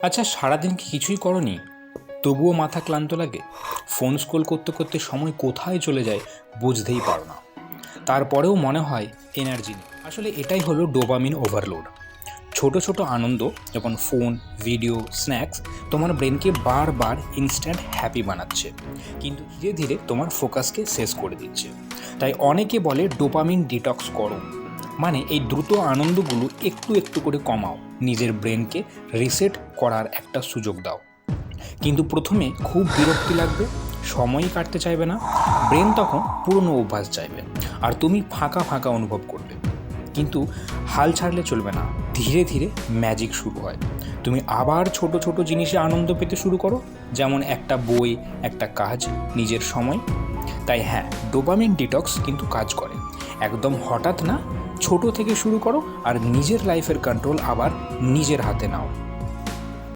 আচ্ছা, সারাদিন কি কিছুই করনি, তবুও মাথা ক্লান্ত লাগে? ফোন স্ক্রোল করতে করতে সময় কোথায় চলে যায় বুঝতেই পারো না। তারপরেও মনে হয় এনার্জি নেই। আসলে এটাই হলো ডোপামিন ওভারলোড। ছোট ছোট আনন্দ যেমন ফোন, ভিডিও, স্ন্যাক্স তোমার ব্রেনকে বারবার ইনস্ট্যান্ট হ্যাপি বানাচ্ছে, কিন্তু ধীরে ধীরে তোমার ফোকাসকে শেষ করে দিচ্ছে। তাই অনেকে বলে ডোপামিন ডিটক্স করো, মানে এই দ্রুত আনন্দগুলো একটু একটু করে কমাও, নিজের ব্রেনকে রিসেট করার একটা সুযোগ দাও। কিন্তু প্রথমে খুব বিরক্তি লাগবে, সময়ই কাটতে চাইবে না, ব্রেন তখন পুরনো অভ্যাস চাইবে, আর তুমি ফাঁকা ফাঁকা অনুভব করবে। কিন্তু হাল ছাড়লে চলবে না, ধীরে ধীরে ম্যাজিক শুরু হয়। তুমি আবার ছোট ছোট জিনিসে আনন্দ পেতে শুরু করো, যেমন একটা বই, একটা কাজ, নিজের সময়। তাই হ্যাঁ, ডোপামিন ডিটক্স কিন্তু কাজ করে। একদম হঠাৎ না, ছোট থেকে শুরু করো আর নিজের লাইফের কন্ট্রোল আবার নিজের হাতে নাও।